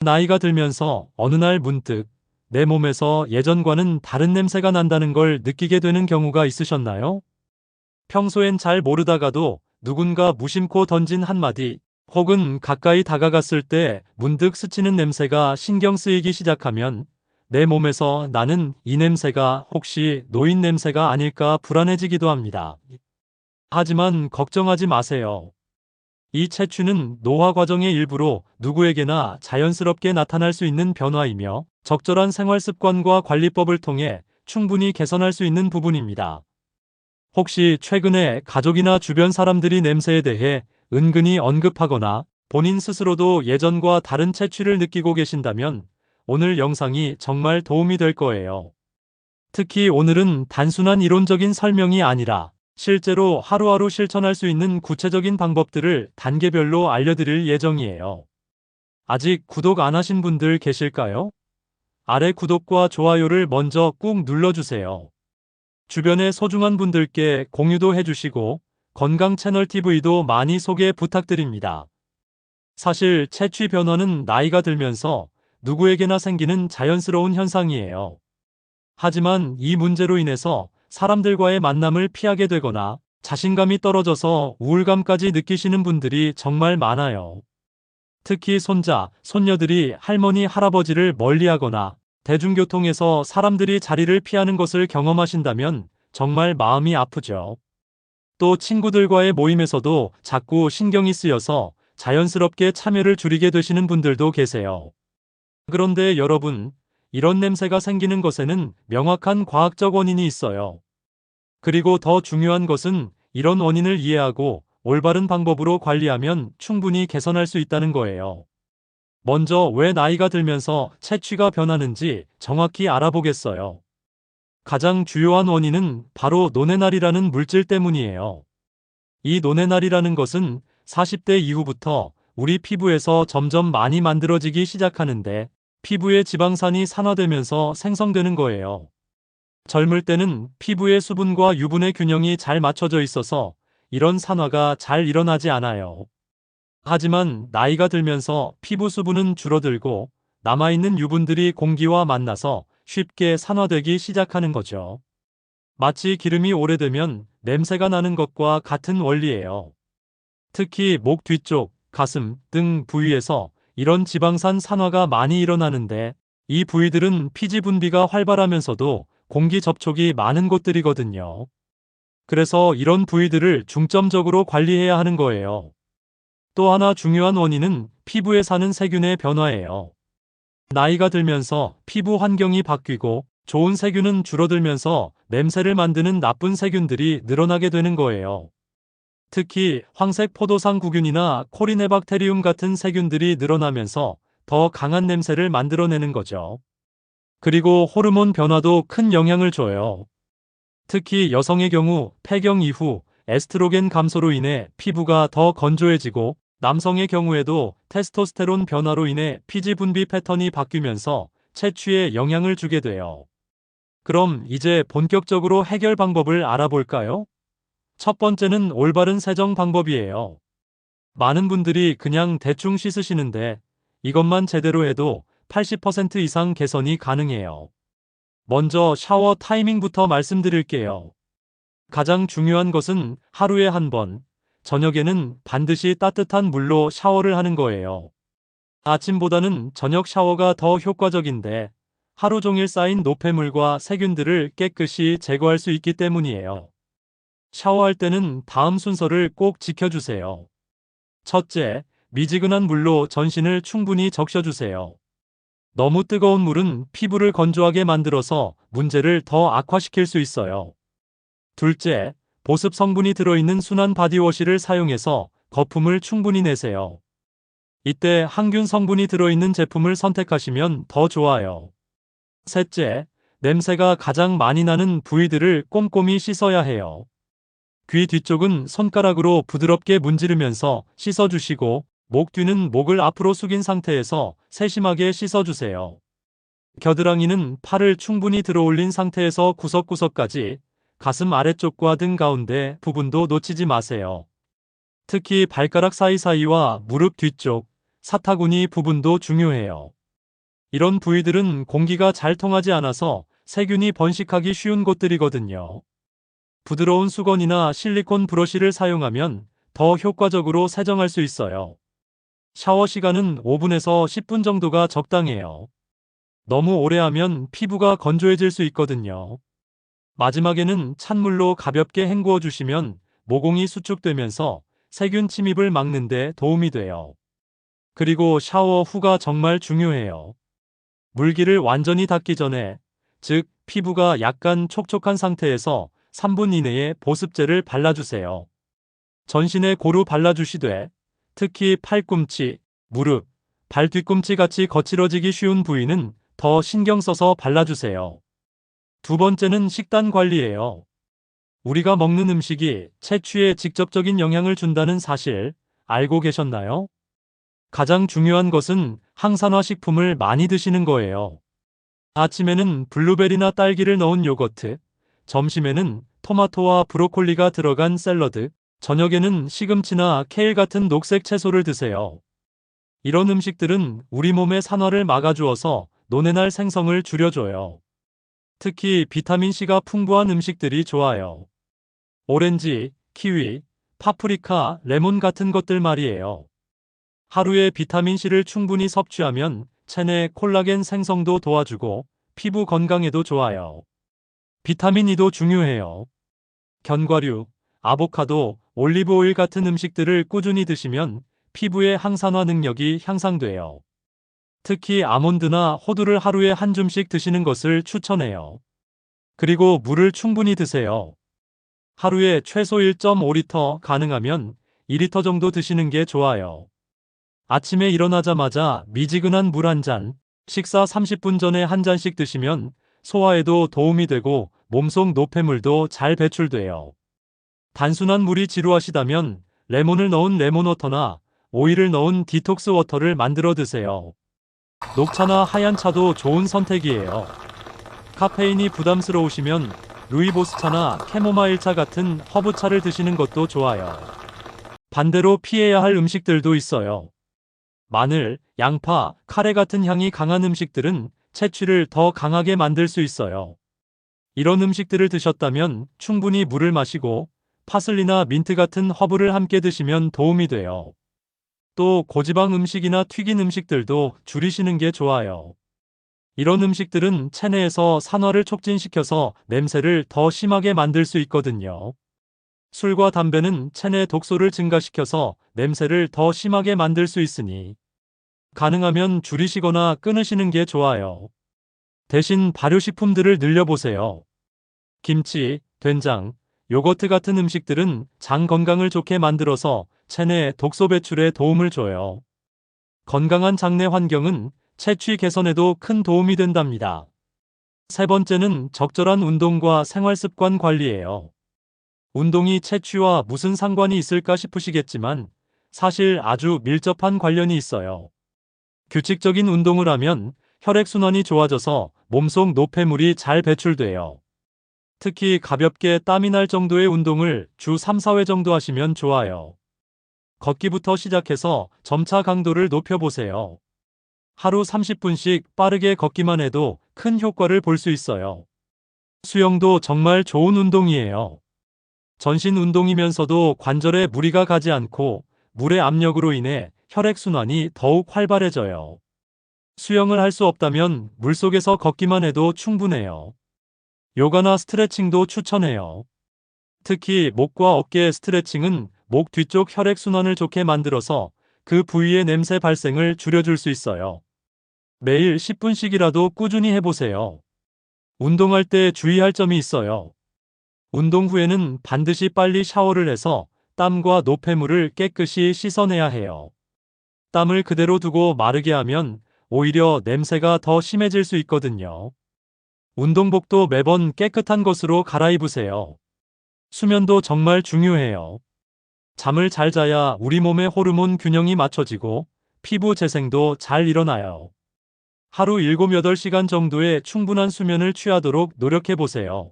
나이가 들면서 어느 날 문득 내 몸에서 예전과는 다른 냄새가 난다는 걸 느끼게 되는 경우가 있으셨나요? 평소엔 잘 모르다가도 누군가 무심코 던진 한마디 혹은 가까이 다가갔을 때 문득 스치는 냄새가 신경 쓰이기 시작하면 내 몸에서 나는 이 냄새가 혹시 노인 냄새가 아닐까 불안해지기도 합니다. 하지만 걱정하지 마세요. 이 채취는 노화 과정의 일부로 누구에게나 자연스럽게 나타날 수 있는 변화이며 적절한 생활 습관과 관리법을 통해 충분히 개선할 수 있는 부분입니다. 혹시 최근에 가족이나 주변 사람들이 냄새에 대해 은근히 언급하거나 본인 스스로도 예전과 다른 채취를 느끼고 계신다면 오늘 영상이 정말 도움이 될 거예요. 특히 오늘은 단순한 이론적인 설명이 아니라 실제로 하루하루 실천할 수 있는 구체적인 방법들을 단계별로 알려드릴 예정이에요. 아직 구독 안 하신 분들 계실까요? 아래 구독과 좋아요를 먼저 꾹 눌러주세요. 주변의 소중한 분들께 공유도 해주시고 건강 채널 TV도 많이 소개 부탁드립니다. 사실 채취 변화는 나이가 들면서 누구에게나 생기는 자연스러운 현상이에요. 하지만 이 문제로 인해서 사람들과의 만남을 피하게 되거나 자신감이 떨어져서 우울감까지 느끼시는 분들이 정말 많아요. 특히 손자, 손녀들이 할머니, 할아버지를 멀리하거나 대중교통에서 사람들이 자리를 피하는 것을 경험하신다면 정말 마음이 아프죠. 또 친구들과의 모임에서도 자꾸 신경이 쓰여서 자연스럽게 참여를 줄이게 되시는 분들도 계세요. 그런데 여러분, 이런 냄새가 생기는 것에는 명확한 과학적 원인이 있어요. 그리고 더 중요한 것은 이런 원인을 이해하고 올바른 방법으로 관리하면 충분히 개선할 수 있다는 거예요. 먼저 왜 나이가 들면서 채취가 변하는지 정확히 알아보겠어요. 가장 주요한 원인은 바로 노네날이라는 물질 때문이에요. 이 노네날이라는 것은 40대 이후부터 우리 피부에서 점점 많이 만들어지기 시작하는데 피부의 지방산이 산화되면서 생성되는 거예요. 젊을 때는 피부의 수분과 유분의 균형이 잘 맞춰져 있어서 이런 산화가 잘 일어나지 않아요. 하지만 나이가 들면서 피부 수분은 줄어들고 남아있는 유분들이 공기와 만나서 쉽게 산화되기 시작하는 거죠. 마치 기름이 오래되면 냄새가 나는 것과 같은 원리예요. 특히 목 뒤쪽, 가슴 등 부위에서 이런 지방산 산화가 많이 일어나는데 이 부위들은 피지 분비가 활발하면서도 공기 접촉이 많은 곳들이거든요. 그래서 이런 부위들을 중점적으로 관리해야 하는 거예요. 또 하나 중요한 원인은 피부에 사는 세균의 변화예요. 나이가 들면서 피부 환경이 바뀌고 좋은 세균은 줄어들면서 냄새를 만드는 나쁜 세균들이 늘어나게 되는 거예요. 특히 황색 포도상 구균이나 코리네박테리움 같은 세균들이 늘어나면서 더 강한 냄새를 만들어내는 거죠. 그리고 호르몬 변화도 큰 영향을 줘요. 특히 여성의 경우 폐경 이후 에스트로겐 감소로 인해 피부가 더 건조해지고 남성의 경우에도 테스토스테론 변화로 인해 피지 분비 패턴이 바뀌면서 채취에 영향을 주게 돼요. 그럼 이제 본격적으로 해결 방법을 알아볼까요? 첫 번째는 올바른 세정 방법이에요. 많은 분들이 그냥 대충 씻으시는데 이것만 제대로 해도 80% 이상 개선이 가능해요. 먼저 샤워 타이밍부터 말씀드릴게요. 가장 중요한 것은 하루에 한 번, 저녁에는 반드시 따뜻한 물로 샤워를 하는 거예요. 아침보다는 저녁 샤워가 더 효과적인데 하루 종일 쌓인 노폐물과 세균들을 깨끗이 제거할 수 있기 때문이에요. 샤워할 때는 다음 순서를 꼭 지켜주세요. 첫째, 미지근한 물로 전신을 충분히 적셔주세요. 너무 뜨거운 물은 피부를 건조하게 만들어서 문제를 더 악화시킬 수 있어요. 둘째, 보습 성분이 들어있는 순한 바디워시를 사용해서 거품을 충분히 내세요. 이때 항균 성분이 들어있는 제품을 선택하시면 더 좋아요. 셋째, 냄새가 가장 많이 나는 부위들을 꼼꼼히 씻어야 해요. 귀 뒤쪽은 손가락으로 부드럽게 문지르면서 씻어주시고 목 뒤는 목을 앞으로 숙인 상태에서 세심하게 씻어주세요. 겨드랑이는 팔을 충분히 들어올린 상태에서 구석구석까지, 가슴 아래쪽과 등 가운데 부분도 놓치지 마세요. 특히 발가락 사이사이와 무릎 뒤쪽, 사타구니 부분도 중요해요. 이런 부위들은 공기가 잘 통하지 않아서 세균이 번식하기 쉬운 곳들이거든요. 부드러운 수건이나 실리콘 브러쉬를 사용하면 더 효과적으로 세정할 수 있어요. 샤워 시간은 5분에서 10분 정도가 적당해요. 너무 오래 하면 피부가 건조해질 수 있거든요. 마지막에는 찬물로 가볍게 헹구어 주시면 모공이 수축되면서 세균 침입을 막는 데 도움이 돼요. 그리고 샤워 후가 정말 중요해요. 물기를 완전히 닦기 전에, 즉 피부가 약간 촉촉한 상태에서 3분 이내에 보습제를 발라주세요. 전신에 고루 발라주시되 특히 팔꿈치, 무릎, 발 뒤꿈치 같이 거칠어지기 쉬운 부위는 더 신경 써서 발라주세요. 두 번째는 식단 관리예요. 우리가 먹는 음식이 채취에 직접적인 영향을 준다는 사실 알고 계셨나요? 가장 중요한 것은 항산화 식품을 많이 드시는 거예요. 아침에는 블루베리나 딸기를 넣은 요거트, 점심에는 토마토와 브로콜리가 들어간 샐러드, 저녁에는 시금치나 케일 같은 녹색 채소를 드세요. 이런 음식들은 우리 몸의 산화를 막아주어서 노뇌날 생성을 줄여줘요. 특히 비타민C가 풍부한 음식들이 좋아요. 오렌지, 키위, 파프리카, 레몬 같은 것들 말이에요. 하루에 비타민C를 충분히 섭취하면 체내 콜라겐 생성도 도와주고 피부 건강에도 좋아요. 비타민 E도 중요해요. 견과류, 아보카도, 올리브오일 같은 음식들을 꾸준히 드시면 피부의 항산화 능력이 향상돼요. 특히 아몬드나 호두를 하루에 한 줌씩 드시는 것을 추천해요. 그리고 물을 충분히 드세요. 하루에 최소 1.5리터, 가능하면 2리터 정도 드시는 게 좋아요. 아침에 일어나자마자 미지근한 물 한 잔, 식사 30분 전에 한 잔씩 드시면 소화에도 도움이 되고 몸속 노폐물도 잘 배출돼요. 단순한 물이 지루하시다면 레몬을 넣은 레몬워터나 오일을 넣은 디톡스 워터를 만들어 드세요. 녹차나 하얀 차도 좋은 선택이에요. 카페인이 부담스러우시면 루이보스차나 캐모마일차 같은 허브차를 드시는 것도 좋아요. 반대로 피해야 할 음식들도 있어요. 마늘, 양파, 카레 같은 향이 강한 음식들은 채취를 더 강하게 만들 수 있어요. 이런 음식들을 드셨다면 충분히 물을 마시고 파슬리나 민트 같은 허브를 함께 드시면 도움이 돼요. 또 고지방 음식이나 튀긴 음식들도 줄이시는 게 좋아요. 이런 음식들은 체내에서 산화를 촉진시켜서 냄새를 더 심하게 만들 수 있거든요. 술과 담배는 체내 독소를 증가시켜서 냄새를 더 심하게 만들 수 있으니 가능하면 줄이시거나 끊으시는 게 좋아요. 대신 발효식품들을 늘려보세요. 김치, 된장, 요거트 같은 음식들은 장 건강을 좋게 만들어서 체내 독소 배출에 도움을 줘요. 건강한 장내 환경은 채취 개선에도 큰 도움이 된답니다. 세 번째는 적절한 운동과 생활습관 관리예요. 운동이 채취와 무슨 상관이 있을까 싶으시겠지만 사실 아주 밀접한 관련이 있어요. 규칙적인 운동을 하면 혈액순환이 좋아져서 몸속 노폐물이 잘 배출돼요. 특히 가볍게 땀이 날 정도의 운동을 주 3, 4회 정도 하시면 좋아요. 걷기부터 시작해서 점차 강도를 높여보세요. 하루 30분씩 빠르게 걷기만 해도 큰 효과를 볼 수 있어요. 수영도 정말 좋은 운동이에요. 전신 운동이면서도 관절에 무리가 가지 않고 물의 압력으로 인해 혈액순환이 더욱 활발해져요. 수영을 할 수 없다면 물속에서 걷기만 해도 충분해요. 요가나 스트레칭도 추천해요. 특히 목과 어깨 스트레칭은 목 뒤쪽 혈액순환을 좋게 만들어서 그 부위의 냄새 발생을 줄여줄 수 있어요. 매일 10분씩이라도 꾸준히 해보세요. 운동할 때 주의할 점이 있어요. 운동 후에는 반드시 빨리 샤워를 해서 땀과 노폐물을 깨끗이 씻어내야 해요. 땀을 그대로 두고 마르게 하면 오히려 냄새가 더 심해질 수 있거든요. 운동복도 매번 깨끗한 것으로 갈아입으세요. 수면도 정말 중요해요. 잠을 잘 자야 우리 몸의 호르몬 균형이 맞춰지고 피부 재생도 잘 일어나요. 하루 7, 8시간 정도의 충분한 수면을 취하도록 노력해보세요.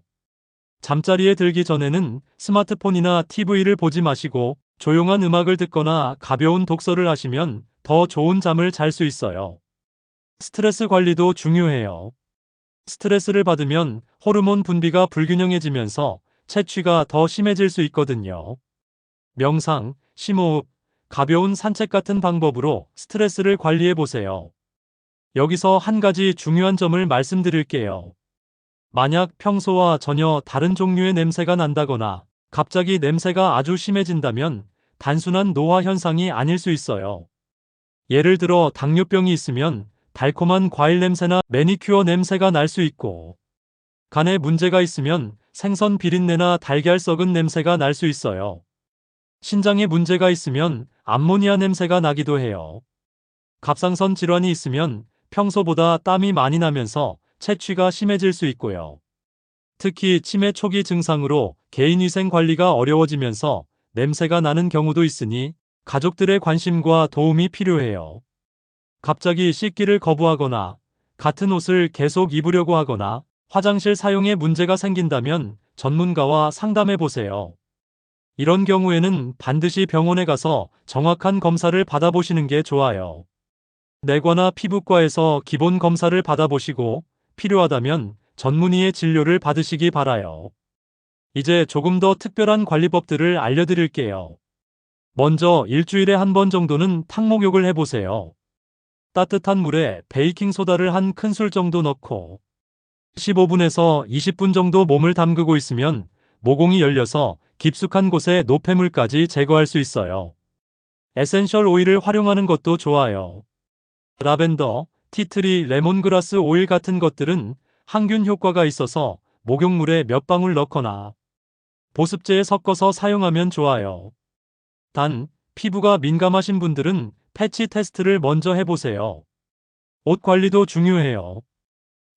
잠자리에 들기 전에는 스마트폰이나 TV를 보지 마시고 조용한 음악을 듣거나 가벼운 독서를 하시면 더 좋은 잠을 잘 수 있어요. 스트레스 관리도 중요해요. 스트레스를 받으면 호르몬 분비가 불균형해지면서 채취가 더 심해질 수 있거든요. 명상, 심호흡, 가벼운 산책 같은 방법으로 스트레스를 관리해 보세요. 여기서 한 가지 중요한 점을 말씀드릴게요. 만약 평소와 전혀 다른 종류의 냄새가 난다거나 갑자기 냄새가 아주 심해진다면 단순한 노화 현상이 아닐 수 있어요. 예를 들어 당뇨병이 있으면 달콤한 과일 냄새나 매니큐어 냄새가 날 수 있고, 간에 문제가 있으면 생선 비린내나 달걀 썩은 냄새가 날 수 있어요. 신장에 문제가 있으면 암모니아 냄새가 나기도 해요. 갑상선 질환이 있으면 평소보다 땀이 많이 나면서 채취가 심해질 수 있고요. 특히 치매 초기 증상으로 개인위생 관리가 어려워지면서 냄새가 나는 경우도 있으니 가족들의 관심과 도움이 필요해요. 갑자기 씻기를 거부하거나 같은 옷을 계속 입으려고 하거나 화장실 사용에 문제가 생긴다면 전문가와 상담해 보세요. 이런 경우에는 반드시 병원에 가서 정확한 검사를 받아보시는 게 좋아요. 내과나 피부과에서 기본 검사를 받아보시고 필요하다면 전문의의 진료를 받으시기 바라요. 이제 조금 더 특별한 관리법들을 알려드릴게요. 먼저 일주일에 한 번 정도는 탕목욕을 해보세요. 따뜻한 물에 베이킹소다를 한 큰술 정도 넣고 15분에서 20분 정도 몸을 담그고 있으면 모공이 열려서 깊숙한 곳에 노폐물까지 제거할 수 있어요. 에센셜 오일을 활용하는 것도 좋아요. 라벤더, 티트리, 레몬그라스 오일 같은 것들은 항균 효과가 있어서 목욕물에 몇 방울 넣거나 보습제에 섞어서 사용하면 좋아요. 단, 피부가 민감하신 분들은 패치 테스트를 먼저 해보세요. 옷 관리도 중요해요.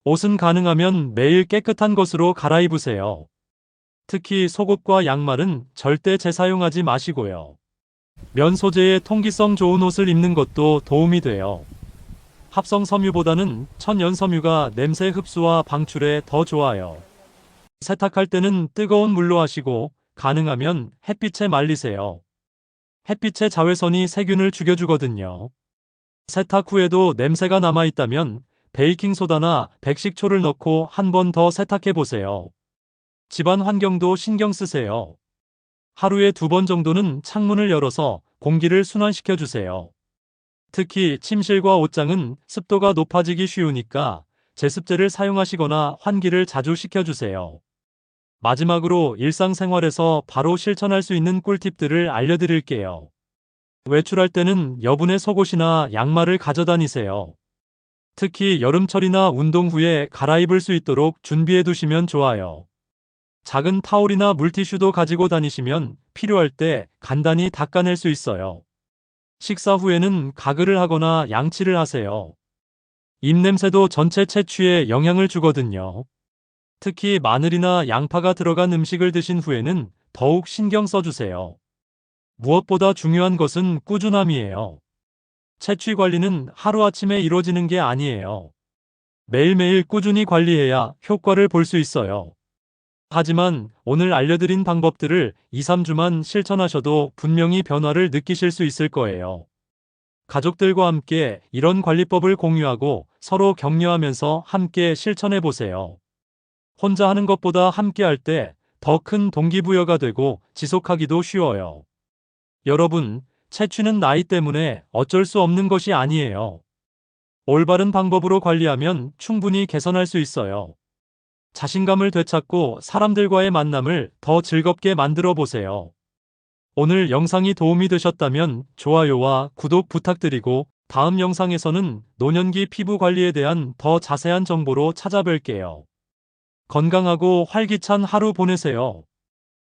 옷은 가능하면 매일 깨끗한 것으로 갈아입으세요. 특히 속옷과 양말은 절대 재사용하지 마시고요. 면 소재의 통기성 좋은 옷을 입는 것도 도움이 돼요. 합성 섬유보다는 천연 섬유가 냄새 흡수와 방출에 더 좋아요. 세탁할 때는 뜨거운 물로 하시고 가능하면 햇빛에 말리세요. 햇빛의 자외선이 세균을 죽여주거든요. 세탁 후에도 냄새가 남아있다면 베이킹소다나 백식초를 넣고 한 번 더 세탁해 보세요. 집안 환경도 신경 쓰세요. 하루에 2번 정도는 창문을 열어서 공기를 순환시켜 주세요. 특히 침실과 옷장은 습도가 높아지기 쉬우니까 제습제를 사용하시거나 환기를 자주 시켜주세요. 마지막으로 일상생활에서 바로 실천할 수 있는 꿀팁들을 알려드릴게요. 외출할 때는 여분의 속옷이나 양말을 가져다니세요. 특히 여름철이나 운동 후에 갈아입을 수 있도록 준비해 두시면 좋아요. 작은 타올이나 물티슈도 가지고 다니시면 필요할 때 간단히 닦아낼 수 있어요. 식사 후에는 가글을 하거나 양치를 하세요. 입냄새도 전체 채취에 영향을 주거든요. 특히 마늘이나 양파가 들어간 음식을 드신 후에는 더욱 신경 써주세요. 무엇보다 중요한 것은 꾸준함이에요. 채취 관리는 하루아침에 이루어지는 게 아니에요. 매일매일 꾸준히 관리해야 효과를 볼 수 있어요. 하지만 오늘 알려드린 방법들을 2, 3주만 실천하셔도 분명히 변화를 느끼실 수 있을 거예요. 가족들과 함께 이런 관리법을 공유하고 서로 격려하면서 함께 실천해 보세요. 혼자 하는 것보다 함께 할 때 더 큰 동기부여가 되고 지속하기도 쉬워요. 여러분, 채취는 나이 때문에 어쩔 수 없는 것이 아니에요. 올바른 방법으로 관리하면 충분히 개선할 수 있어요. 자신감을 되찾고 사람들과의 만남을 더 즐겁게 만들어 보세요. 오늘 영상이 도움이 되셨다면 좋아요와 구독 부탁드리고 다음 영상에서는 노년기 피부 관리에 대한 더 자세한 정보로 찾아뵐게요. 건강하고 활기찬 하루 보내세요.